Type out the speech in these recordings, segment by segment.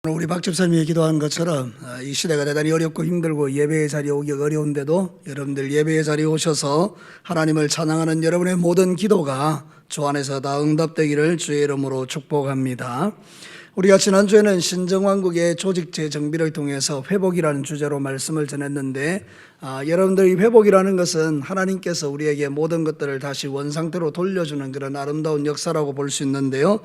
우리 박 집사님이 기도한 것처럼 이 시대가 대단히 어렵고 힘들고 예배의 자리에 오기 어려운데도 여러분들 예배의 자리에 오셔서 하나님을 찬양하는 여러분의 모든 기도가 주 안에서 다 응답되기를 주의 이름으로 축복합니다. 우리가 지난주에는 신정왕국의 조직 재정비를 통해서 회복이라는 주제로 말씀을 전했는데 여러분들 이 회복이라는 것은 하나님께서 우리에게 모든 것들을 다시 원상태로 돌려주는 그런 아름다운 역사라고 볼 수 있는데요.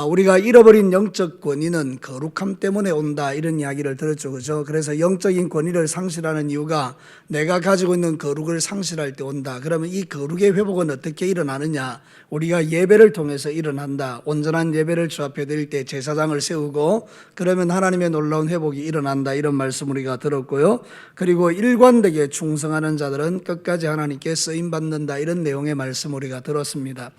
우리가 잃어버린 영적 권위는 거룩함 때문에 온다 이런 이야기를 들었죠. 그죠? 그래서 영적인 권위를 상실하는 이유가 내가 가지고 있는 거룩을 상실할 때 온다. 그러면 이 거룩의 회복은 어떻게 일어나느냐? 우리가 예배를 통해서 일어난다. 온전한 예배를 주 앞에 드릴 때 제사장을 세우고 그러면 하나님의 놀라운 회복이 일어난다. 이런 말씀 우리가 들었고요. 그리고 일관되게 충성하는 자들은 끝까지 하나님께 쓰임받는다. 이런 내용의 말씀 우리가 들었습니다.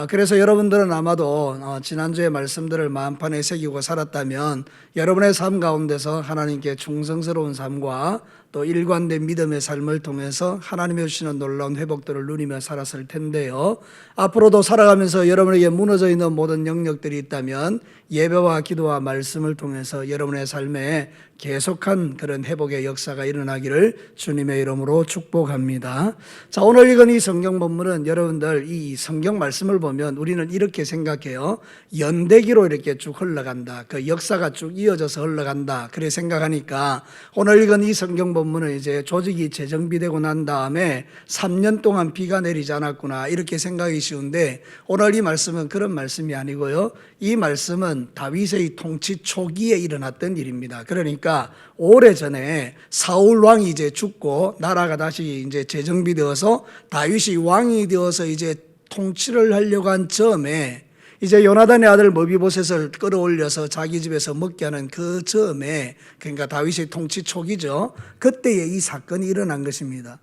그래서 여러분들은 아마도 지난주의 말씀들을 마음판에 새기고 살았다면 여러분의 삶 가운데서 하나님께 충성스러운 삶과 또 일관된 믿음의 삶을 통해서 하나님이 주시는 놀라운 회복들을 누리며 살았을 텐데요. 앞으로도 살아가면서 여러분에게 무너져 있는 모든 영역들이 있다면 예배와 기도와 말씀을 통해서 여러분의 삶에 계속한 그런 회복의 역사가 일어나기를 주님의 이름으로 축복합니다. 자, 오늘 읽은 이 성경 본문은 여러분들 이 성경 말씀을 보면 우리는 이렇게 생각해요. 연대기로 이렇게 쭉 흘러간다. 그 역사가 쭉 이어져서 흘러간다. 그래 생각하니까 오늘 읽은 이 성경 본문은 이제 조직이 재정비되고 난 다음에 3년 동안 비가 내리지 않았구나 이렇게 생각이 쉬운데 오늘 이 말씀은 그런 말씀이 아니고요. 이 말씀은 다윗의 통치 초기에 일어났던 일입니다. 그러니까 오래전에 사울 왕이 이제 죽고 나라가 다시 이제 재정비되어서 다윗이 왕이 되어서 이제 통치를 하려고 한 즈음에 이제 요나단의 아들 머비보셋을 끌어올려서 자기 집에서 먹게 하는 그 즈음에 그러니까 다윗의 통치 초기죠. 그때에 이 사건이 일어난 것입니다.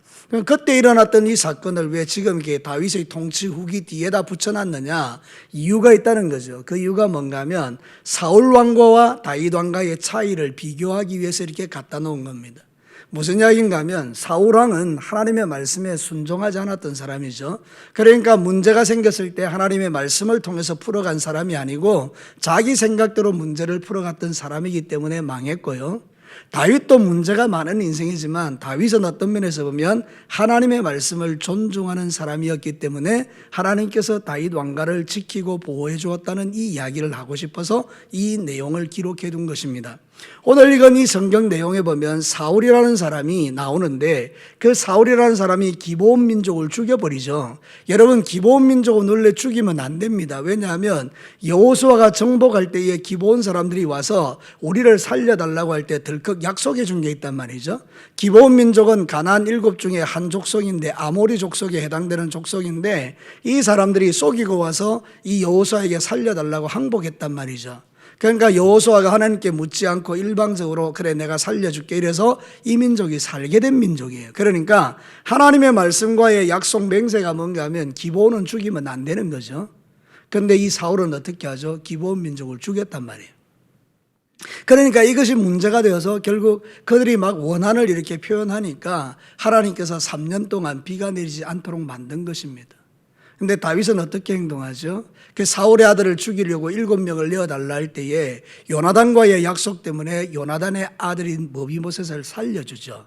그때 일어났던 이 사건을 왜 지금 이렇게 다윗의 통치 후기 뒤에다 붙여놨느냐 이유가 있다는 거죠. 그 이유가 뭔가 하면 사울 왕과와 다윗 왕과의 차이를 비교하기 위해서 이렇게 갖다 놓은 겁니다. 무슨 이야기인가 하면 사울 왕은 하나님의 말씀에 순종하지 않았던 사람이죠. 그러니까 문제가 생겼을 때 하나님의 말씀을 통해서 풀어간 사람이 아니고 자기 생각대로 문제를 풀어갔던 사람이기 때문에 망했고요. 다윗도 문제가 많은 인생이지만 다윗은 어떤 면에서 보면 하나님의 말씀을 존중하는 사람이었기 때문에 하나님께서 다윗 왕가를 지키고 보호해 주었다는 이 이야기를 하고 싶어서 이 내용을 기록해 둔 것입니다. 오늘 읽은 이 성경 내용에 보면 사울이라는 사람이 나오는데 그 사울이라는 사람이 기브온 민족을 죽여버리죠. 여러분 기브온 민족은 원래 죽이면 안 됩니다. 왜냐하면 여호수아가 정복할 때에 기브온 사람들이 와서 우리를 살려달라고 할 때 덜컥 약속해 준 게 있단 말이죠. 기브온 민족은 가나안 7 중에 한 족속인데 아모리 족속에 해당되는 족속인데 이 사람들이 속이고 와서 이 여호수아에게 살려달라고 항복했단 말이죠. 그러니까 여호수아가 하나님께 묻지 않고 일방적으로 그래 내가 살려줄게 이래서 이 민족이 살게 된 민족이에요. 그러니까 하나님의 말씀과의 약속 맹세가 뭔가 하면 기브온은 죽이면 안 되는 거죠. 그런데 이 사울은 어떻게 하죠? 기브온 민족을 죽였단 말이에요. 그러니까 이것이 문제가 되어서 결국 그들이 막 원한을 이렇게 표현하니까 하나님께서 3년 동안 비가 내리지 않도록 만든 것입니다. 근데 다윗은 어떻게 행동하죠? 그 사울의 아들을 죽이려고 7명을 내어달라 할 때에 요나단과의 약속 때문에 요나단의 아들인 머비보셋을 살려주죠.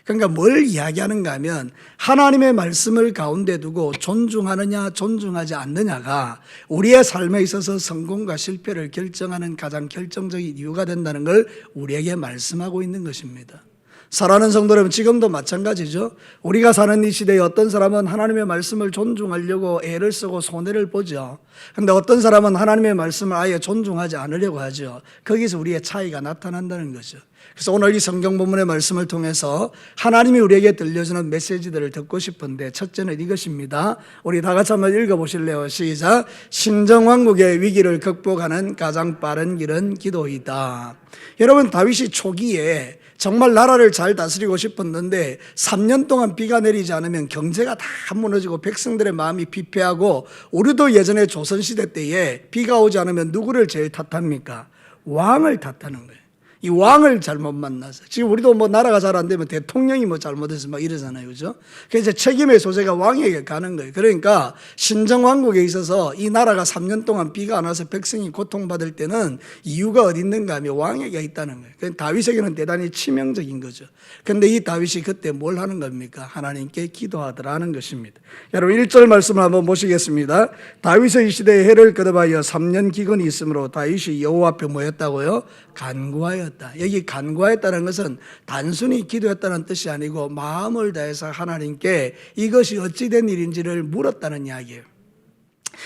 그러니까 뭘 이야기하는가 하면 하나님의 말씀을 가운데 두고 존중하느냐 존중하지 않느냐가 우리의 삶에 있어서 성공과 실패를 결정하는 가장 결정적인 이유가 된다는 걸 우리에게 말씀하고 있는 것입니다. 사랑하는 성도 여러분, 지금도 마찬가지죠. 우리가 사는 이 시대에 어떤 사람은 하나님의 말씀을 존중하려고 애를 쓰고 손해를 보죠. 그런데 어떤 사람은 하나님의 말씀을 아예 존중하지 않으려고 하죠. 거기서 우리의 차이가 나타난다는 거죠. 그래서 오늘 이 성경 본문의 말씀을 통해서 하나님이 우리에게 들려주는 메시지들을 듣고 싶은데 첫째는 이것입니다. 우리 다 같이 한번 읽어보실래요? 시작. 신정왕국의 위기를 극복하는 가장 빠른 길은 기도이다. 여러분 다윗이 초기에 정말 나라를 잘 다스리고 싶었는데 3년 동안 비가 내리지 않으면 경제가 다 무너지고 백성들의 마음이 피폐하고 우리도 예전에 조선시대 때에 비가 오지 않으면 누구를 제일 탓합니까? 왕을 탓하는 거예요. 이 왕을 잘못 만나서. 지금 우리도 뭐 나라가 잘 안 되면 대통령이 뭐 잘못해서 막 이러잖아요. 그죠? 그래서 책임의 소재가 왕에게 가는 거예요. 그러니까 신정왕국에 있어서 이 나라가 3년 동안 비가 안 와서 백성이 고통받을 때는 이유가 어디 있는가 하면 왕에게 있다는 거예요. 그러니까 다윗에게는 대단히 치명적인 거죠. 그런데 이 다윗이 그때 뭘 하는 겁니까? 하나님께 기도하더라는 것입니다. 여러분 1절 말씀을 한번 보시겠습니다. 다윗의 시대에 해를 거듭하여 3년 기근이 있으므로 다윗이 여호와 앞에 모였다고요? 간구하였다. 여기 간구하였다는 것은 단순히 기도했다는 뜻이 아니고 마음을 다해서 하나님께 이것이 어찌된 일인지를 물었다는 이야기예요.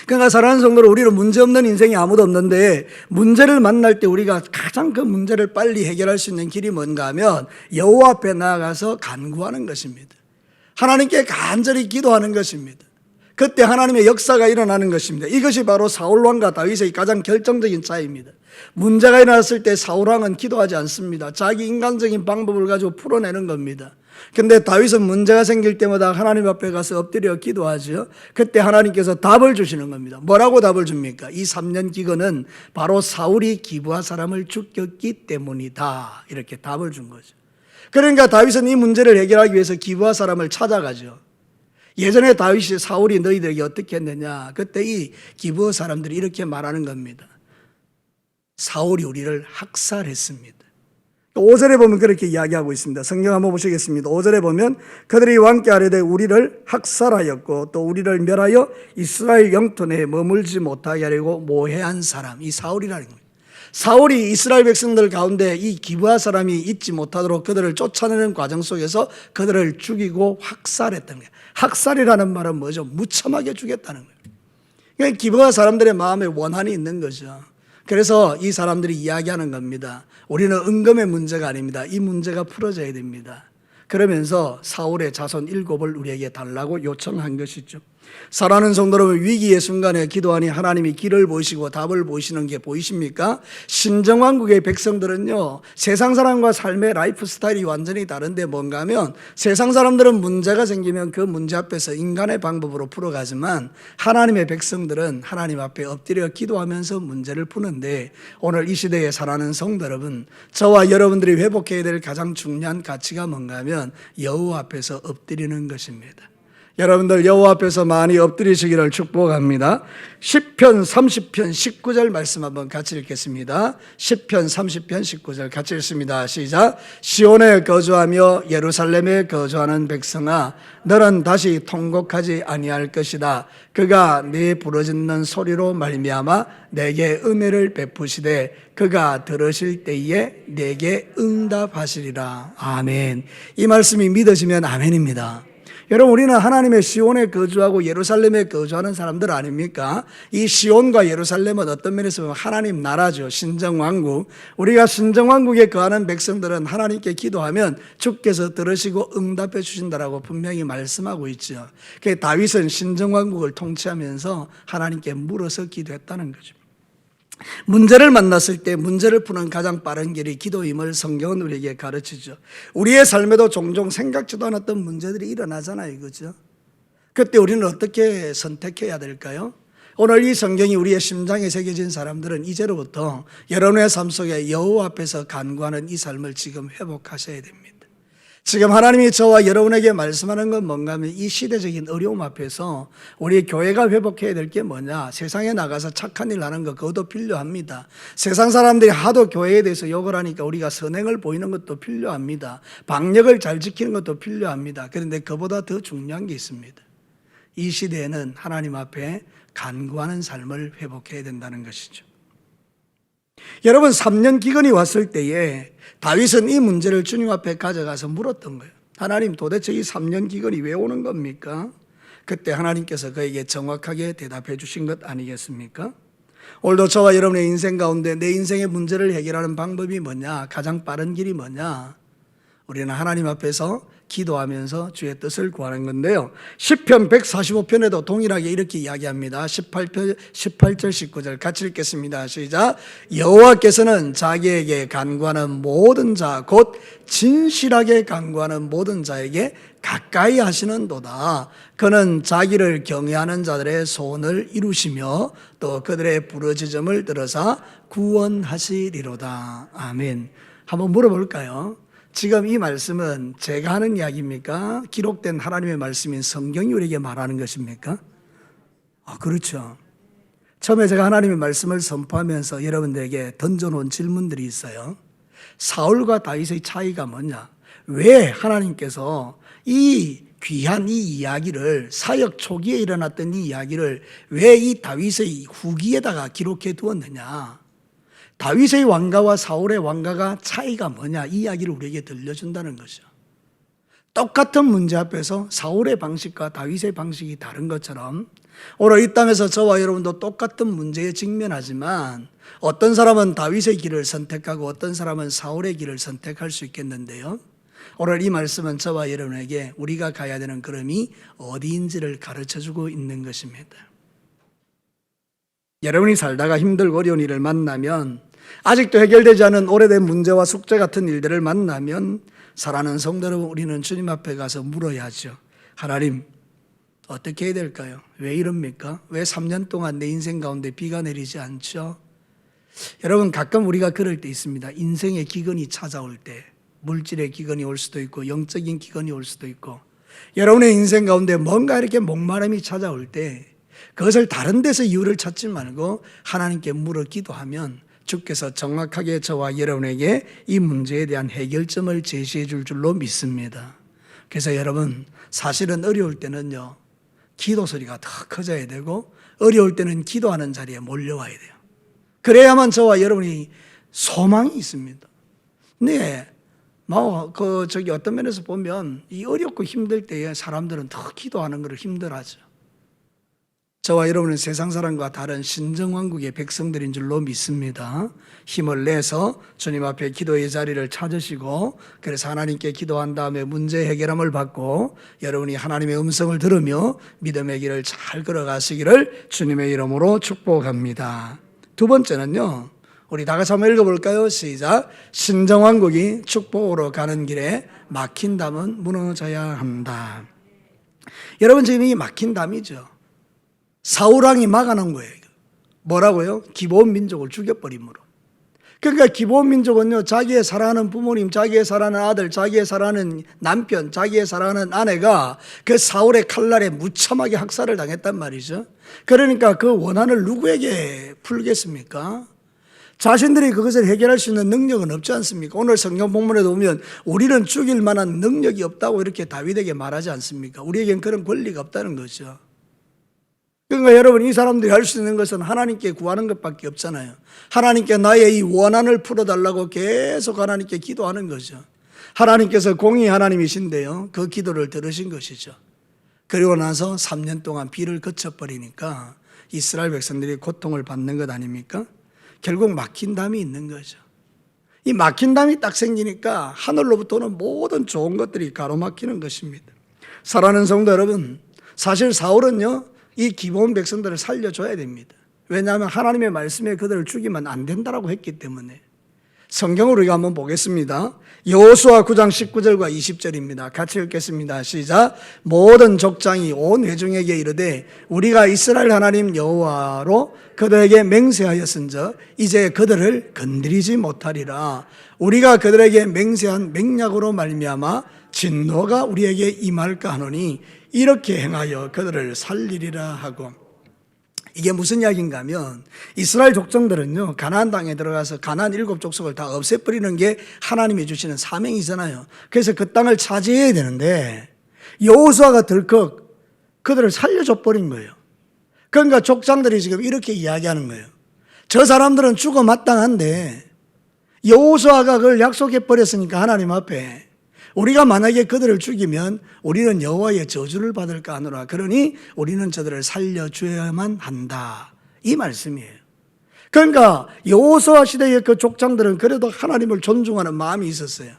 그러니까 사랑하는 성도로 우리는 문제없는 인생이 아무도 없는데 문제를 만날 때 우리가 가장 그 문제를 빨리 해결할 수 있는 길이 뭔가 하면 여호와 앞에 나아가서 간구하는 것입니다. 하나님께 간절히 기도하는 것입니다. 그때 하나님의 역사가 일어나는 것입니다. 이것이 바로 사울왕과 다윗의 가장 결정적인 차이입니다. 문제가 일어났을 때 사울왕은 기도하지 않습니다. 자기 인간적인 방법을 가지고 풀어내는 겁니다. 그런데 다윗은 문제가 생길 때마다 하나님 앞에 가서 엎드려 기도하죠. 그때 하나님께서 답을 주시는 겁니다. 뭐라고 답을 줍니까? 이 3년 기근은 바로 사울이 기브아 사람을 죽였기 때문이다. 이렇게 답을 준 거죠. 그러니까 다윗은 이 문제를 해결하기 위해서 기브아 사람을 찾아가죠. 예전에 다윗이 사울이 너희들에게 어떻게 했느냐? 그때 이 기브아 사람들이 이렇게 말하는 겁니다. 사울이 우리를 학살했습니다. 5절에 보면 그렇게 이야기하고 있습니다. 성경 한번 보시겠습니다. 5절에 보면 그들이 왕께 아뢰되 우리를 학살하였고 또 우리를 멸하여 이스라엘 영토 내에 머물지 못하게 하려고 모해한 사람, 이 사울이라는 거예요. 사울이 이스라엘 백성들 가운데 이 기브아 사람이 있지 못하도록 그들을 쫓아내는 과정 속에서 그들을 죽이고 학살했던 거예요. 학살이라는 말은 뭐죠? 무참하게 죽였다는 거예요. 그러니까 기브아 사람들의 마음에 원한이 있는 거죠. 그래서 이 사람들이 이야기하는 겁니다. 우리는 은금의 문제가 아닙니다. 이 문제가 풀어져야 됩니다. 그러면서 사울의 자손 7을 우리에게 달라고 요청한 것이죠. 사랑하는 성도 여러분, 위기의 순간에 기도하니 하나님이 길을 보이시고 답을 보이시는 게 보이십니까? 신정왕국의 백성들은요, 세상 사람과 삶의 라이프 스타일이 완전히 다른데 뭔가 하면 세상 사람들은 문제가 생기면 그 문제 앞에서 인간의 방법으로 풀어가지만 하나님의 백성들은 하나님 앞에 엎드려 기도하면서 문제를 푸는데 오늘 이 시대에 살아가는 성도 여러분, 저와 여러분들이 회복해야 될 가장 중요한 가치가 뭔가 하면 여호와 앞에서 엎드리는 것입니다. 여러분들 여호와 앞에서 많이 엎드리시기를 축복합니다. 시편 30편 19절 말씀 한번 같이 읽겠습니다. 시편 30편 19절 같이 읽습니다. 시작. 시온에 거주하며 예루살렘에 거주하는 백성아, 너는 다시 통곡하지 아니할 것이다. 그가 네 부르짖는 소리로 말미암아 내게 은혜를 베푸시되 그가 들으실 때에 내게 응답하시리라. 아멘. 이 말씀이 믿어지면 아멘입니다. 여러분, 우리는 하나님의 시온에 거주하고 예루살렘에 거주하는 사람들 아닙니까? 이 시온과 예루살렘은 어떤 면에서 보면 하나님 나라죠. 신정왕국. 우리가 신정왕국에 거하는 백성들은 하나님께 기도하면 주께서 들으시고 응답해 주신다라고 분명히 말씀하고 있죠. 그래서 다윗은 신정왕국을 통치하면서 하나님께 물어서 기도했다는 거죠. 문제를 만났을 때 문제를 푸는 가장 빠른 길이 기도임을 성경은 우리에게 가르치죠. 우리의 삶에도 종종 생각지도 않았던 문제들이 일어나잖아요. 그죠? 그때 우리는 어떻게 선택해야 될까요? 오늘 이 성경이 우리의 심장에 새겨진 사람들은 이제로부터 여러분의 삶 속에 여호와 앞에서 간구하는 이 삶을 지금 회복하셔야 됩니다. 지금 하나님이 저와 여러분에게 말씀하는 건 뭔가 하면 이 시대적인 어려움 앞에서 우리 교회가 회복해야 될 게 뭐냐? 세상에 나가서 착한 일 하는 거 그것도 필요합니다. 세상 사람들이 하도 교회에 대해서 욕을 하니까 우리가 선행을 보이는 것도 필요합니다. 방역을 잘 지키는 것도 필요합니다. 그런데 그보다 더 중요한 게 있습니다. 이 시대에는 하나님 앞에 간구하는 삶을 회복해야 된다는 것이죠. 여러분, 3년 기근이 왔을 때에 다윗은 이 문제를 주님 앞에 가져가서 물었던 거예요. 하나님, 도대체 이 3년 기근이 왜 오는 겁니까? 그때 하나님께서 그에게 정확하게 대답해 주신 것 아니겠습니까? 오늘도 저와 여러분의 인생 가운데 내 인생의 문제를 해결하는 방법이 뭐냐? 가장 빠른 길이 뭐냐? 우리는 하나님 앞에서 기도하면서 주의 뜻을 구하는 건데요. 시편 145편에도 동일하게 이렇게 이야기합니다. 18절 19절 같이 읽겠습니다. 시작. 여호와께서는 자기에게 간구하는 모든 자, 곧 진실하게 간구하는 모든 자에게 가까이 하시는도다. 그는 자기를 경외하는 자들의 소원을 이루시며 또 그들의 부르짖음을 들어서 구원하시리로다. 아멘. 한번 물어볼까요? 지금 이 말씀은 제가 하는 이야기입니까? 기록된 하나님의 말씀인 성경이 우리에게 말하는 것입니까? 그렇죠. 처음에 제가 하나님의 말씀을 선포하면서 여러분들에게 던져놓은 질문들이 있어요. 사울과 다윗의 차이가 뭐냐? 왜 하나님께서 이 귀한 이 이야기를, 사역 초기에 일어났던 이 이야기를 왜 이 다윗의 후기에다가 기록해 두었느냐? 다윗의 왕가와 사울의 왕가가 차이가 뭐냐? 이 이야기를 우리에게 들려준다는 것이죠. 똑같은 문제 앞에서 사울의 방식과 다윗의 방식이 다른 것처럼 오늘 이 땅에서 저와 여러분도 똑같은 문제에 직면하지만 어떤 사람은 다윗의 길을 선택하고 어떤 사람은 사울의 길을 선택할 수 있겠는데요. 오늘 이 말씀은 저와 여러분에게 우리가 가야 되는 걸음이 어디인지를 가르쳐주고 있는 것입니다. 여러분이 살다가 힘들고 어려운 일을 만나면, 아직도 해결되지 않은 오래된 문제와 숙제 같은 일들을 만나면 사랑하는 성도 여러분, 우리는 주님 앞에 가서 물어야죠. 하나님, 어떻게 해야 될까요? 왜 이럽니까? 왜 3년 동안 내 인생 가운데 비가 내리지 않죠? 여러분, 가끔 우리가 그럴 때 있습니다. 인생의 기근이 찾아올 때, 물질의 기근이 올 수도 있고 영적인 기근이 올 수도 있고, 여러분의 인생 가운데 뭔가 이렇게 목마름이 찾아올 때 그것을 다른 데서 이유를 찾지 말고 하나님께 물어 기도하면 주께서 정확하게 저와 여러분에게 이 문제에 대한 해결점을 제시해 줄 줄로 믿습니다. 그래서 여러분, 사실은 어려울 때는요, 기도 소리가 더 커져야 되고 어려울 때는 기도하는 자리에 몰려와야 돼요. 그래야만 저와 여러분이 소망이 있습니다. 네, 어떤 면에서 보면 이 어렵고 힘들 때에 사람들은 더 기도하는 것을 힘들어하죠. 저와 여러분은 세상 사람과 다른 신정왕국의 백성들인 줄로 믿습니다. 힘을 내서 주님 앞에 기도의 자리를 찾으시고, 그래서 하나님께 기도한 다음에 문제 해결함을 받고 여러분이 하나님의 음성을 들으며 믿음의 길을 잘 걸어가시기를 주님의 이름으로 축복합니다. 두 번째는요, 우리 다 같이 한번 읽어볼까요? 시작. 신정왕국이 축복으로 가는 길에 막힌 담은 무너져야 한다. 여러분, 지금 이 막힌 담이죠. 사울왕이 막아놓은 거예요. 뭐라고요? 기브온 민족을 죽여버림으로. 그러니까 기브온 민족은요, 자기의 사랑하는 부모님, 자기의 사랑하는 아들, 자기의 사랑하는 남편, 자기의 사랑하는 아내가 그 사울의 칼날에 무참하게 학살을 당했단 말이죠. 그러니까 그 원한을 누구에게 풀겠습니까? 자신들이 그것을 해결할 수 있는 능력은 없지 않습니까? 오늘 성경 본문에도 보면 우리는 죽일 만한 능력이 없다고 이렇게 다윗에게 말하지 않습니까? 우리에겐 그런 권리가 없다는 거죠. 그러니까 여러분, 이 사람들이 할 수 있는 것은 하나님께 구하는 것밖에 없잖아요. 하나님께 나의 이 원한을 풀어달라고 계속 하나님께 기도하는 거죠. 하나님께서 공의 하나님이신데요, 그 기도를 들으신 것이죠. 그리고 나서 3년 동안 비를 그쳐버리니까 이스라엘 백성들이 고통을 받는 것 아닙니까? 결국 막힌 담이 있는 거죠. 이 막힌 담이 딱 생기니까 하늘로부터는 모든 좋은 것들이 가로막히는 것입니다. 사랑하는 성도 여러분, 사실 사울은요, 이 기브온 백성들을 살려줘야 됩니다. 왜냐하면 하나님의 말씀에 그들을 죽이면 안 된다라고 했기 때문에. 성경을 우리가 한번 보겠습니다. 여호수아 9장 19절과 20절입니다. 같이 읽겠습니다. 시작. 모든 족장이 온 회중에게 이르되 우리가 이스라엘 하나님 여호와로 그들에게 맹세하였은즉 이제 그들을 건드리지 못하리라. 우리가 그들에게 맹세한 맹약으로 말미암아 진노가 우리에게 임할까 하노니 이렇게 행하여 그들을 살리리라 하고. 이게 무슨 이야기인가 하면 이스라엘 족장들은요, 가나안 땅에 들어가서 가나안 7족속을 다 없애버리는 게 하나님이 주시는 사명이잖아요. 그래서 그 땅을 차지해야 되는데 여호수아가 덜컥 그들을 살려줘 버린 거예요. 그러니까 족장들이 지금 이렇게 이야기하는 거예요. 저 사람들은 죽어 마땅한데 여호수아가 그걸 약속해 버렸으니까 하나님 앞에 우리가 만약에 그들을 죽이면 우리는 여호와의 저주를 받을까 하노라. 그러니 우리는 저들을 살려줘야만 한다. 이 말씀이에요. 그러니까 여호수아 시대의 그 족장들은 그래도 하나님을 존중하는 마음이 있었어요.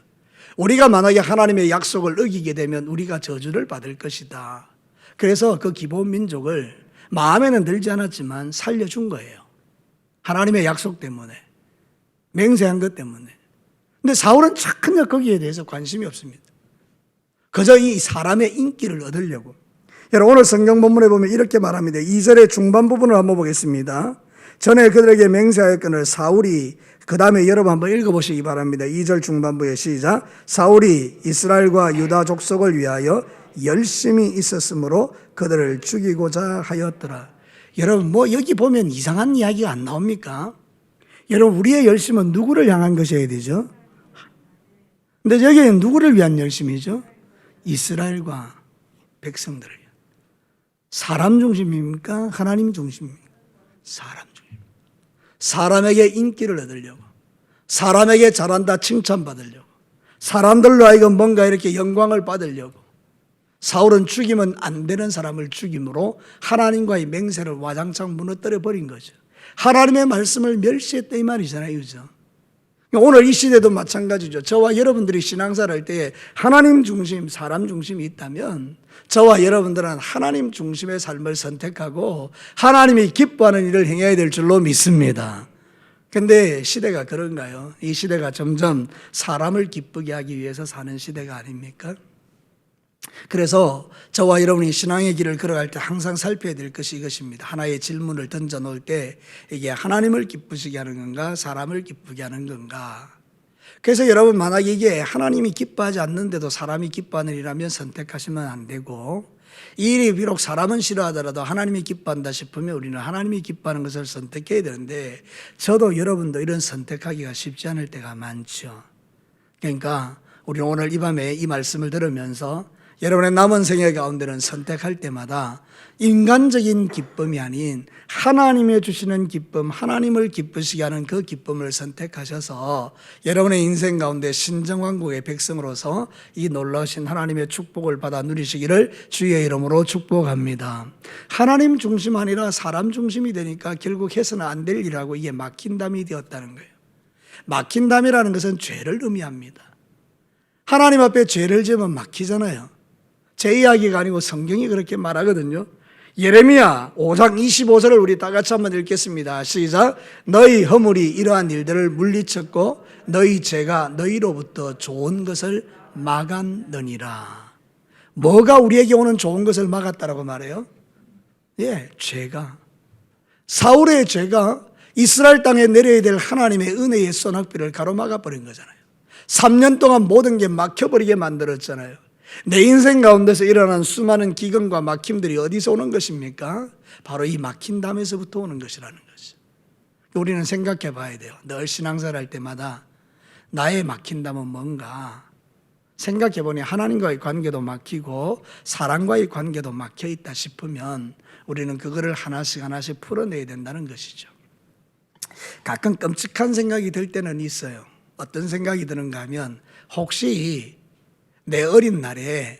우리가 만약에 하나님의 약속을 어기게 되면 우리가 저주를 받을 것이다. 그래서 그 기브온 민족을 마음에는 들지 않았지만 살려준 거예요. 하나님의 약속 때문에, 맹세한 것 때문에. 근데 사울은 전혀 거기에 대해서 관심이 없습니다. 그저 이 사람의 인기를 얻으려고. 여러분, 오늘 성경 본문에 보면 이렇게 말합니다. 2절의 중반 부분을 한번 보겠습니다. 전에 그들에게 맹세하였거늘 사울이, 그 다음에 여러분 한번 읽어보시기 바랍니다. 2절 중반부에 시작. 사울이 이스라엘과 유다 족속을 위하여 열심히 있었으므로 그들을 죽이고자 하였더라. 여러분 뭐 여기 보면 이상한 이야기가 안 나옵니까? 여러분 우리의 열심은 누구를 향한 것이어야 되죠? 근데 여기는 누구를 위한 열심이죠? 이스라엘과 백성들을. 사람 중심입니까? 하나님 중심입니까? 사람 중심. 사람에게 인기를 얻으려고, 사람에게 잘한다 칭찬받으려고, 사람들로 하여금 뭔가 이렇게 영광을 받으려고. 사울은 죽이면 안 되는 사람을 죽임으로 하나님과의 맹세를 와장창 무너뜨려 버린 거죠. 하나님의 말씀을 멸시했다 이 말이잖아요. 그죠? 오늘 이 시대도 마찬가지죠. 저와 여러분들이 신앙생활 할 때에 하나님 중심, 사람 중심이 있다면 저와 여러분들은 하나님 중심의 삶을 선택하고 하나님이 기뻐하는 일을 행해야 될 줄로 믿습니다. 근데 시대가 그런가요? 이 시대가 점점 사람을 기쁘게 하기 위해서 사는 시대가 아닙니까? 그래서 저와 여러분이 신앙의 길을 걸어갈 때 항상 살펴야 될 것이 이것입니다. 하나의 질문을 던져 놓을 때 이게 하나님을 기쁘시게 하는 건가, 사람을 기쁘게 하는 건가? 그래서 여러분 만약에 이게 하나님이 기뻐하지 않는데도 사람이 기뻐하는 일이라면 선택하시면 안 되고, 이 일이 비록 사람은 싫어하더라도 하나님이 기뻐한다 싶으면 우리는 하나님이 기뻐하는 것을 선택해야 되는데, 저도 여러분도 이런 선택하기가 쉽지 않을 때가 많죠. 그러니까 우리는 오늘 이 밤에 이 말씀을 들으면서 여러분의 남은 생애 가운데는 선택할 때마다 인간적인 기쁨이 아닌 하나님의 주시는 기쁨, 하나님을 기쁘시게 하는 그 기쁨을 선택하셔서 여러분의 인생 가운데 신정왕국의 백성으로서 이 놀라우신 하나님의 축복을 받아 누리시기를 주의 이름으로 축복합니다. 하나님 중심 아니라 사람 중심이 되니까 결국 해서는 안 될 일이라고 이게 막힌 담이 되었다는 거예요. 막힌 담이라는 것은 죄를 의미합니다. 하나님 앞에 죄를 지으면 막히잖아요. 제 이야기가 아니고 성경이 그렇게 말하거든요. 예레미야 5장 25절을 우리 다 같이 한번 읽겠습니다. 시작. 너희 허물이 이러한 일들을 물리쳤고 너희 죄가 너희로부터 좋은 것을 막았느니라. 뭐가 우리에게 오는 좋은 것을 막았다라고 말해요? 죄가. 사울의 죄가 이스라엘 땅에 내려야 될 하나님의 은혜의 소낙비를 가로막아 버린 거잖아요. 3년 동안 모든 게 막혀버리게 만들었잖아요. 내 인생 가운데서 일어난 수많은 기근과 막힘들이 어디서 오는 것입니까? 바로 이 막힌 담에서부터 오는 것이라는 거죠. 우리는 생각해 봐야 돼요. 늘 신앙생활 할 때마다 나의 막힌 담은 뭔가 생각해 보니 하나님과의 관계도 막히고 사람과의 관계도 막혀 있다 싶으면 우리는 그거를 하나씩 하나씩 풀어내야 된다는 것이죠. 가끔 끔찍한 생각이 들 때는 있어요. 어떤 생각이 드는가 하면 혹시 내 어린 날에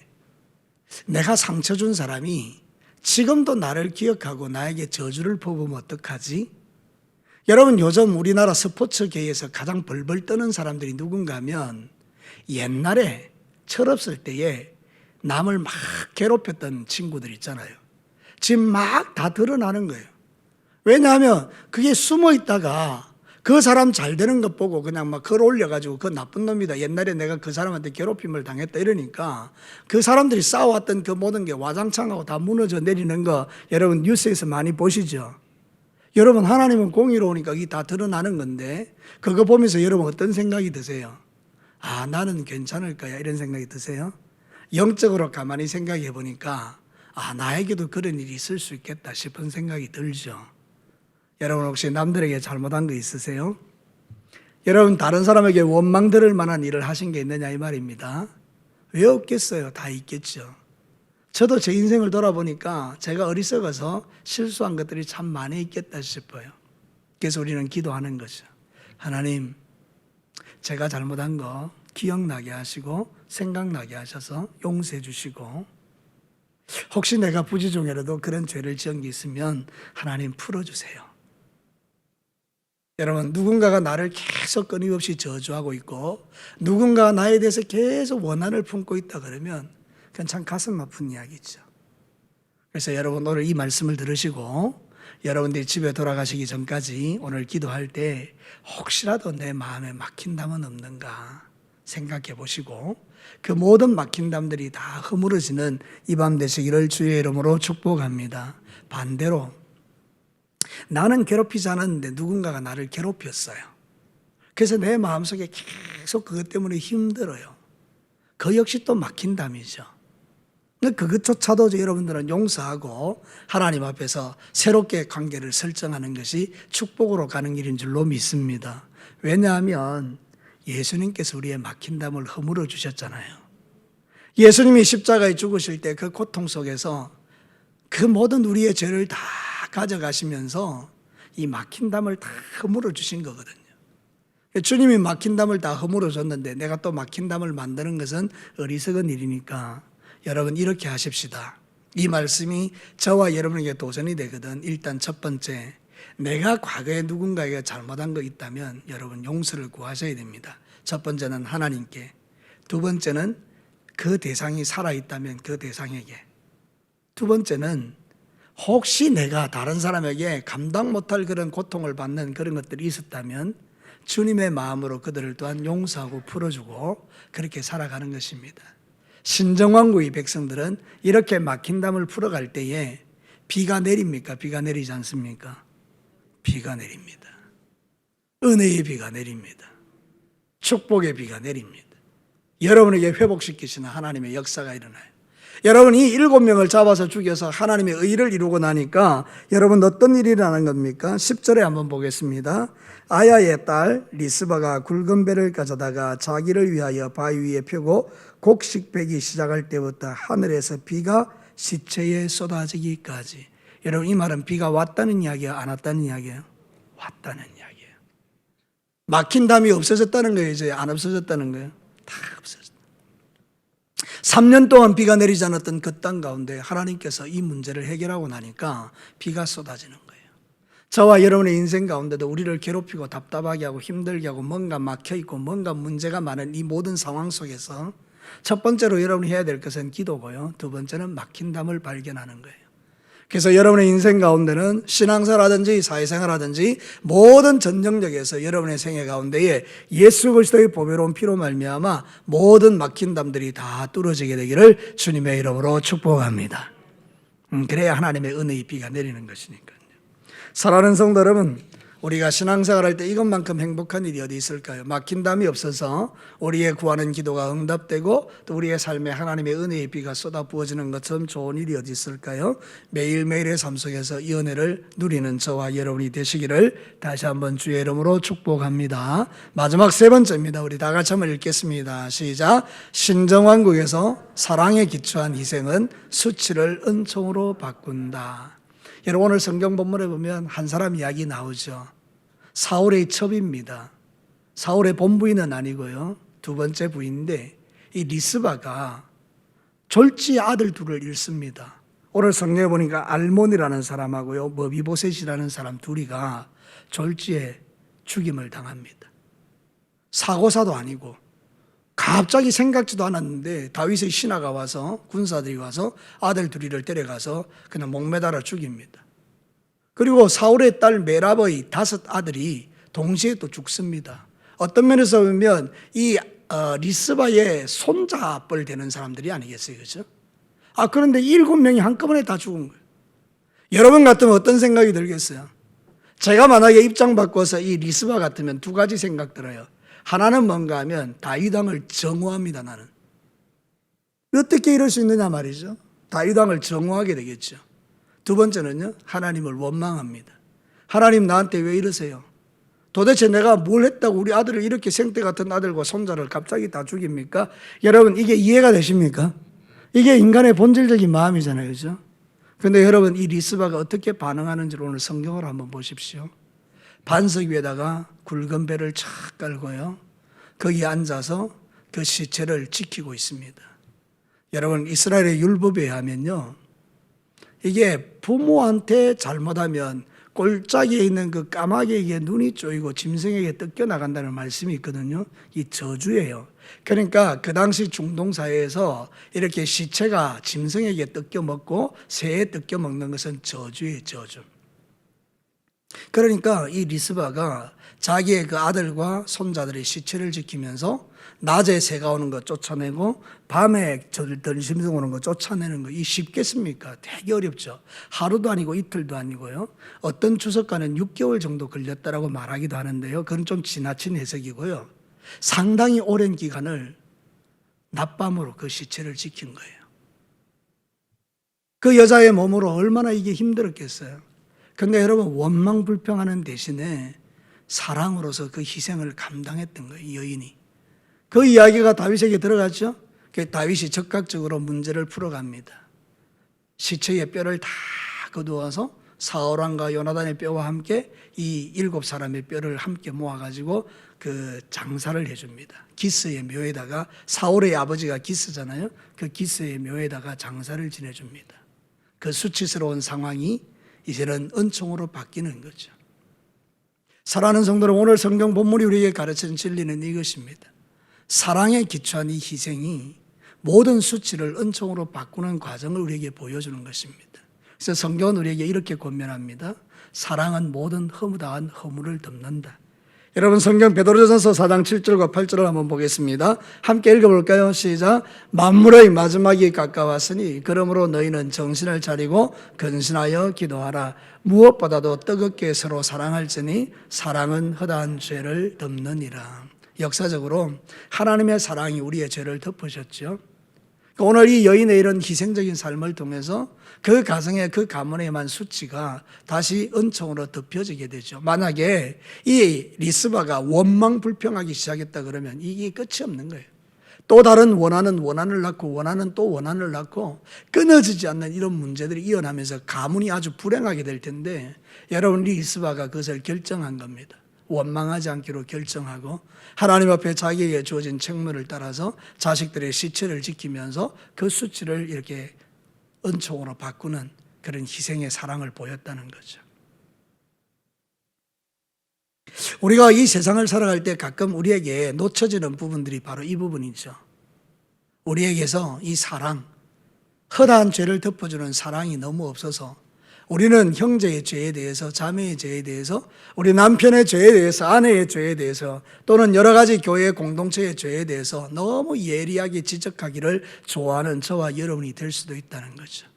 내가 상처 준 사람이 지금도 나를 기억하고 나에게 저주를 퍼부으면 어떡하지? 여러분 요즘 우리나라 스포츠계에서 가장 벌벌 떠는 사람들이 누군가 하면 옛날에 철없을 때에 남을 막 괴롭혔던 친구들 있잖아요. 지금 막 다 드러나는 거예요. 왜냐하면 그게 숨어 있다가 그 사람 잘 되는 것 보고 그냥 막 글 올려가지고 그 나쁜 놈이다. 옛날에 내가 그 사람한테 괴롭힘을 당했다 이러니까 그 사람들이 쌓아왔던 그 모든 게 와장창하고 다 무너져 내리는 거 여러분 뉴스에서 많이 보시죠. 여러분 하나님은 공의로우니까 이게 다 드러나는 건데 그거 보면서 여러분 어떤 생각이 드세요? 아 나는 괜찮을 거야 이런 생각이 드세요? 영적으로 가만히 생각해 보니까 아 나에게도 그런 일이 있을 수 있겠다 싶은 생각이 들죠. 여러분 혹시 남들에게 잘못한 거 있으세요? 여러분 다른 사람에게 원망 들을 만한 일을 하신 게 있느냐 이 말입니다. 왜 없겠어요? 다 있겠죠. 저도 제 인생을 돌아보니까 제가 어리석어서 실수한 것들이 참 많이 있겠다 싶어요. 그래서 우리는 기도하는 거죠. 하나님, 제가 잘못한 거 기억나게 하시고 생각나게 하셔서 용서해 주시고 혹시 내가 부지 중에라도 그런 죄를 지은 게 있으면 하나님 풀어주세요. 여러분 누군가가 나를 계속 끊임없이 저주하고 있고 누군가가 나에 대해서 계속 원한을 품고 있다 그러면 그건 참 가슴 아픈 이야기죠. 그래서 여러분 오늘 이 말씀을 들으시고 여러분들이 집에 돌아가시기 전까지 오늘 기도할 때 혹시라도 내 마음에 막힌 담은 없는가 생각해 보시고 그 모든 막힌 담들이 다 허물어지는 이 밤 되시기를 주의 이름으로 축복합니다. 반대로 나는 괴롭히지 않았는데 누군가가 나를 괴롭혔어요. 그래서 내 마음속에 계속 그것 때문에 힘들어요. 그 역시 또 막힌담이죠. 그것조차도 여러분들은 용서하고 하나님 앞에서 새롭게 관계를 설정하는 것이 축복으로 가는 길인 줄로 믿습니다. 왜냐하면 예수님께서 우리의 막힌담을 허물어 주셨잖아요. 예수님이 십자가에 죽으실 때 그 고통 속에서 그 모든 우리의 죄를 다 가져가시면서 이 막힌담을 다 허물어 주신 거거든요. 주님이 막힌담을 다 허물어 줬는데 내가 또 막힌담을 만드는 것은 어리석은 일이니까 여러분 이렇게 하십시다. 이 말씀이 저와 여러분에게 도전이 되거든. 일단 첫 번째, 내가 과거에 누군가에게 잘못한 거 있다면 여러분 용서를 구하셔야 됩니다. 첫 번째는 하나님께, 두 번째는 그 대상이 살아있다면 그 대상에게, 두 번째는 혹시 내가 다른 사람에게 감당 못할 그런 고통을 받는 그런 것들이 있었다면 주님의 마음으로 그들을 또한 용서하고 풀어주고 그렇게 살아가는 것입니다. 신정왕국의 백성들은 이렇게 막힌담을 풀어갈 때에 비가 내립니까? 비가 내리지 않습니까? 비가 내립니다. 은혜의 비가 내립니다. 축복의 비가 내립니다. 여러분에게 회복시키시는 하나님의 역사가 일어나요. 여러분이 7명을 잡아서 죽여서 하나님의 의를 이루고 나니까 여러분 어떤 일이 일어나는 겁니까? 10절에 한번 보겠습니다. 아야의 딸 리스바가 굵은 배를 가져다가 자기를 위하여 바위 위에 펴고 곡식 베기 시작할 때부터 하늘에서 비가 시체에 쏟아지기까지. 여러분 이 말은 비가 왔다는 이야기예요? 안 왔다는 이야기예요? 왔다는 이야기예요. 막힌 담이 없어졌다는 거예요? 이제 안 없어졌다는 거예요? 다 없어졌다. 3년 동안 비가 내리지 않았던 그 땅 가운데 하나님께서 이 문제를 해결하고 나니까 비가 쏟아지는 거예요. 저와 여러분의 인생 가운데도 우리를 괴롭히고 답답하게 하고 힘들게 하고 뭔가 막혀있고 뭔가 문제가 많은 이 모든 상황 속에서 첫 번째로 여러분이 해야 될 것은 기도고요. 두 번째는 막힌 담을 발견하는 거예요. 그래서 여러분의 인생 가운데는 신앙사라든지 사회생활하든지 모든 전쟁력에서 여러분의 생애 가운데에 예수 그리스도의 보배로운 피로 말미암아 모든 막힌 담들이 다 뚫어지게 되기를 주님의 이름으로 축복합니다. 그래야 하나님의 은혜의 비가 내리는 것이니까요. 사랑하는 성도 여러분, 우리가 신앙생활할 때 이것만큼 행복한 일이 어디 있을까요? 막힌 담이 없어서 우리의 구하는 기도가 응답되고 또 우리의 삶에 하나님의 은혜의 비가 쏟아 부어지는 것처럼 좋은 일이 어디 있을까요? 매일매일의 삶 속에서 이 은혜를 누리는 저와 여러분이 되시기를 다시 한번 주의 이름으로 축복합니다. 마지막 세 번째입니다. 우리 다 같이 한번 읽겠습니다. 시작. 신정왕국에서 사랑에 기초한 희생은 수치를 은총으로 바꾼다. 여러분 오늘 성경 본문에 보면 한 사람 이야기 나오죠. 사울의 첩입니다. 사울의 본부인은 아니고요. 두 번째 부인인데 이 리스바가 졸지 아들 둘을 잃습니다. 오늘 성경에 보니까 알몬이라는 사람하고요 머비보셋이라는 사람 둘이가 졸지에 죽임을 당합니다. 사고사도 아니고 갑자기 생각지도 않았는데 다윗의 신하가 와서 군사들이 와서 아들 둘이를 데려가서 그냥 목매달아 죽입니다. 그리고 사울의 딸 메랍의 5 아들이 동시에 또 죽습니다. 어떤 면에서 보면 이 리스바의 손잡을 되는 사람들이 아니겠어요, 그렇죠? 그런데 7명이 한꺼번에 다 죽은 거예요. 여러분 같으면 어떤 생각이 들겠어요? 제가 만약에 입장 바꿔서 이 리스바 같으면 두 가지 생각 들어요. 하나는 뭔가 하면 다윗 왕을 정오합니다. 나는 어떻게 이럴 수 있느냐 말이죠. 다윗 왕을 정오하게 되겠죠. 두 번째는요, 하나님을 원망합니다. 하나님 나한테 왜 이러세요? 도대체 내가 뭘 했다고 우리 아들을 이렇게 생태 같은 아들과 손자를 갑자기 다 죽입니까? 여러분 이게 이해가 되십니까? 이게 인간의 본질적인 마음이잖아요, 그렇죠? 그런데 여러분 이 리스바가 어떻게 반응하는지를 오늘 성경을 한번 보십시오. 반석 위에다가 굵은 배를 착 깔고요, 거기에 앉아서 그 시체를 지키고 있습니다. 여러분 이스라엘의 율법에 하면요, 이게 부모한테 잘못하면 꼴짝이에 있는 그 까마귀에게 눈이 쪼이고 짐승에게 뜯겨 나간다는 말씀이 있거든요. 이 저주예요. 그러니까 그 당시 중동 사회에서 이렇게 시체가 짐승에게 뜯겨 먹고 새에 뜯겨 먹는 것은 저주예요, 저주. 그러니까 이 리스바가 자기의 그 아들과 손자들의 시체를 지키면서 낮에 새가 오는 거 쫓아내고 밤에 들짐승 오는 거 쫓아내는 거, 이 쉽겠습니까? 되게 어렵죠. 하루도 아니고 이틀도 아니고요. 어떤 주석가는 6개월 정도 걸렸다라고 말하기도 하는데요. 그건 좀 지나친 해석이고요. 상당히 오랜 기간을 낮밤으로 그 시체를 지킨 거예요. 그 여자의 몸으로 얼마나 이게 힘들었겠어요. 그런데 여러분, 원망불평하는 대신에 사랑으로서 그 희생을 감당했던 거예요, 이 여인이. 그 이야기가 다윗에게 들어갔죠. 다윗이 적극적으로 문제를 풀어갑니다. 시체의 뼈를 다 거두어서 사울왕과 요나단의 뼈와 함께 이 7사람의 뼈를 함께 모아가지고 그 장사를 해줍니다. 기스의 묘에다가, 사울의 아버지가 기스잖아요. 그 기스의 묘에다가 장사를 지내줍니다. 그 수치스러운 상황이 이제는 은총으로 바뀌는 거죠. 사랑하는 성도는, 오늘 성경 본문이 우리에게 가르치는 진리는 이것입니다. 사랑에 기초한 이 희생이 모든 수치를 은총으로 바꾸는 과정을 우리에게 보여주는 것입니다. 그래서 성경은 우리에게 이렇게 권면합니다. 사랑은 모든 허무다한 허물을 덮는다. 여러분, 성경 베드로전서 4장 7절과 8절을 한번 보겠습니다. 함께 읽어볼까요? 시작. 만물의 마지막이 가까웠으니 그러므로 너희는 정신을 차리고 근신하여 기도하라. 무엇보다도 뜨겁게 서로 사랑할지니 사랑은 허다한 죄를 덮느니라. 역사적으로 하나님의 사랑이 우리의 죄를 덮으셨죠. 오늘 이 여인의 이런 희생적인 삶을 통해서 그 가정의 그 가문에만 수치가 다시 은총으로 덮여지게 되죠. 만약에 이 리스바가 원망불평하기 시작했다 그러면 이게 끝이 없는 거예요. 또 다른 원한을 낳고 원한은 또 원한을 낳고 끊어지지 않는 이런 문제들이 이어나면서 가문이 아주 불행하게 될 텐데, 여러분, 리스바가 그것을 결정한 겁니다. 원망하지 않기로 결정하고 하나님 앞에 자기에게 주어진 책무를 따라서 자식들의 시체를 지키면서 그 수치를 이렇게 은총으로 바꾸는 그런 희생의 사랑을 보였다는 거죠. 우리가 이 세상을 살아갈 때 가끔 우리에게 놓쳐지는 부분들이 바로 이 부분이죠. 우리에게서 이 사랑, 허다한 죄를 덮어주는 사랑이 너무 없어서 우리는 형제의 죄에 대해서, 자매의 죄에 대해서, 우리 남편의 죄에 대해서, 아내의 죄에 대해서, 또는 여러 가지 교회 공동체의 죄에 대해서 너무 예리하게 지적하기를 좋아하는 저와 여러분이 될 수도 있다는 거죠.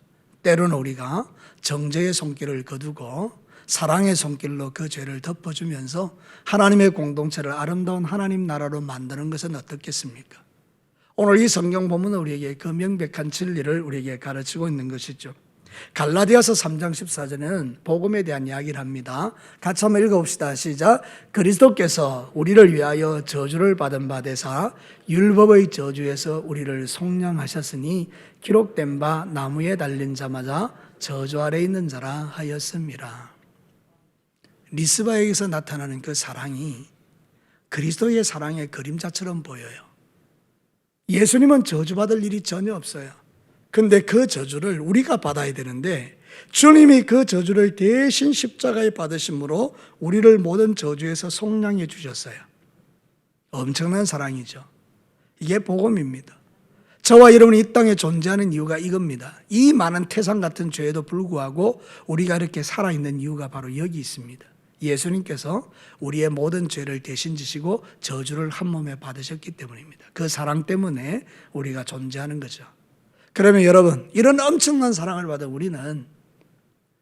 때로는 우리가 정죄의 손길을 거두고 사랑의 손길로 그 죄를 덮어주면서 하나님의 공동체를 아름다운 하나님 나라로 만드는 것은 어떻겠습니까? 오늘 이 성경 본문은 우리에게 그 명백한 진리를 우리에게 가르치고 있는 것이죠. 갈라디아서 3장 14절에는 복음에 대한 이야기를 합니다. 같이 한번 읽어봅시다. 시작. 그리스도께서 우리를 위하여 저주를 받은 바 되사 율법의 저주에서 우리를 속량하셨으니 기록된 바 나무에 달린 자마다 저주 아래 있는 자라 하였습니다. 리스바에게서 나타나는 그 사랑이 그리스도의 사랑의 그림자처럼 보여요. 예수님은 저주받을 일이 전혀 없어요. 근데 그 저주를 우리가 받아야 되는데 주님이 그 저주를 대신 십자가에 받으심으로 우리를 모든 저주에서 속량해 주셨어요. 엄청난 사랑이죠. 이게 복음입니다. 저와 여러분이 이 땅에 존재하는 이유가 이겁니다. 이 많은 태산 같은 죄에도 불구하고 우리가 이렇게 살아있는 이유가 바로 여기 있습니다. 예수님께서 우리의 모든 죄를 대신 지시고 저주를 한 몸에 받으셨기 때문입니다. 그 사랑 때문에 우리가 존재하는 거죠. 그러면 여러분, 이런 엄청난 사랑을 받은 우리는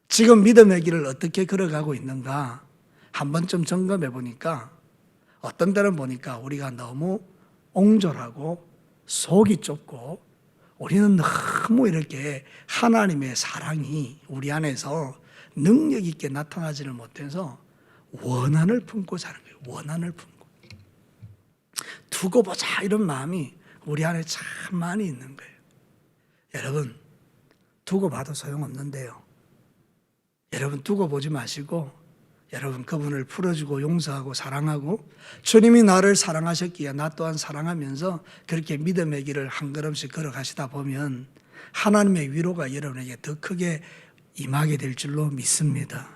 지금 믿음의 길을 어떻게 걸어가고 있는가 한 번쯤 점검해 보니까 어떤 때는 보니까 우리가 너무 옹졸하고 속이 좁고 우리는 너무 이렇게 하나님의 사랑이 우리 안에서 능력 있게 나타나지를 못해서 원한을 품고 사는 거예요. 원한을 품고. 두고 보자 이런 마음이 우리 안에 참 많이 있는 거예요. 여러분, 두고 봐도 소용없는데요. 여러분, 두고 보지 마시고 여러분 그분을 풀어주고 용서하고 사랑하고 주님이 나를 사랑하셨기에 나 또한 사랑하면서 그렇게 믿음의 길을 한 걸음씩 걸어가시다 보면 하나님의 위로가 여러분에게 더 크게 임하게 될 줄로 믿습니다.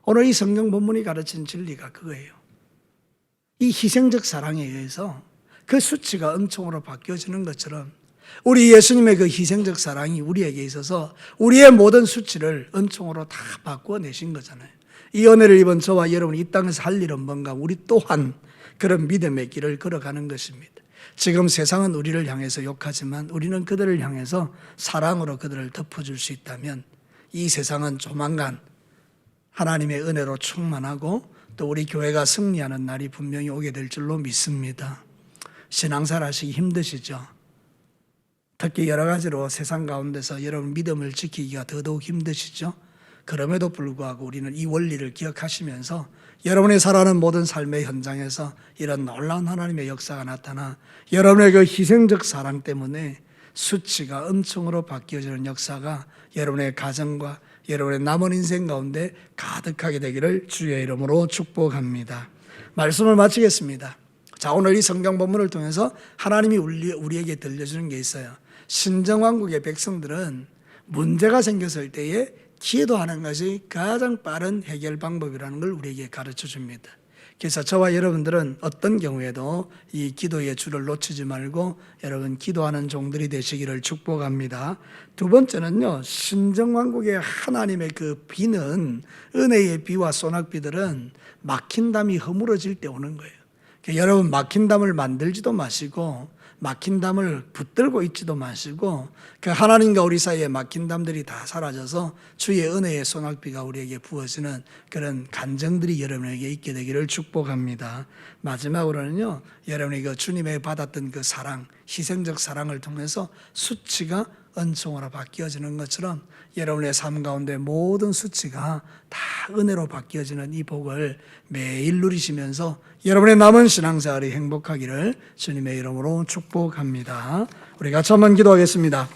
오늘 이 성경 본문이 가르치는 진리가 그거예요. 이 희생적 사랑에 의해서 그 수치가 은총으로 바뀌어지는 것처럼 우리 예수님의 그 희생적 사랑이 우리에게 있어서 우리의 모든 수치를 은총으로 다 바꾸어 내신 거잖아요. 이 은혜를 입은 저와 여러분이 이 땅에서 할 일은 뭔가? 우리 또한 그런 믿음의 길을 걸어가는 것입니다. 지금 세상은 우리를 향해서 욕하지만 우리는 그들을 향해서 사랑으로 그들을 덮어줄 수 있다면 이 세상은 조만간 하나님의 은혜로 충만하고 또 우리 교회가 승리하는 날이 분명히 오게 될 줄로 믿습니다. 신앙생활 하시기 힘드시죠? 특히 여러 가지로 세상 가운데서 여러분 믿음을 지키기가 더더욱 힘드시죠? 그럼에도 불구하고 우리는 이 원리를 기억하시면서 여러분이 살아가는 모든 삶의 현장에서 이런 놀라운 하나님의 역사가 나타나 여러분의 그 희생적 사랑 때문에 수치가 은총으로 바뀌어지는 역사가 여러분의 가정과 여러분의 남은 인생 가운데 가득하게 되기를 주의 이름으로 축복합니다. 말씀을 마치겠습니다. 자, 오늘 이 성경 본문을 통해서 하나님이 우리에게 들려주는 게 있어요. 신정왕국의 백성들은 문제가 생겼을 때에 기도하는 것이 가장 빠른 해결 방법이라는 걸 우리에게 가르쳐 줍니다. 그래서 저와 여러분들은 어떤 경우에도 이 기도의 줄을 놓치지 말고 여러분 기도하는 종들이 되시기를 축복합니다. 두 번째는요, 신정왕국의 하나님의 그 비는, 은혜의 비와 소낙비들은 막힌 담이 허물어질 때 오는 거예요. 그러니까 여러분 막힌 담을 만들지도 마시고 막힌 담을 붙들고 있지도 마시고 그 하나님과 우리 사이에 막힌 담들이 다 사라져서 주의 은혜의 소낙비가 우리에게 부어지는 그런 간정들이 여러분에게 있게 되기를 축복합니다. 마지막으로는요, 여러분이 그 주님의 받았던 그 사랑, 희생적 사랑을 통해서 수치가 은총으로 바뀌어지는 것처럼 여러분의 삶 가운데 모든 수치가 다 은혜로 바뀌어지는 이 복을 매일 누리시면서 여러분의 남은 신앙생활이 행복하기를 주님의 이름으로 축복합니다. 우리 같이 한번 기도하겠습니다.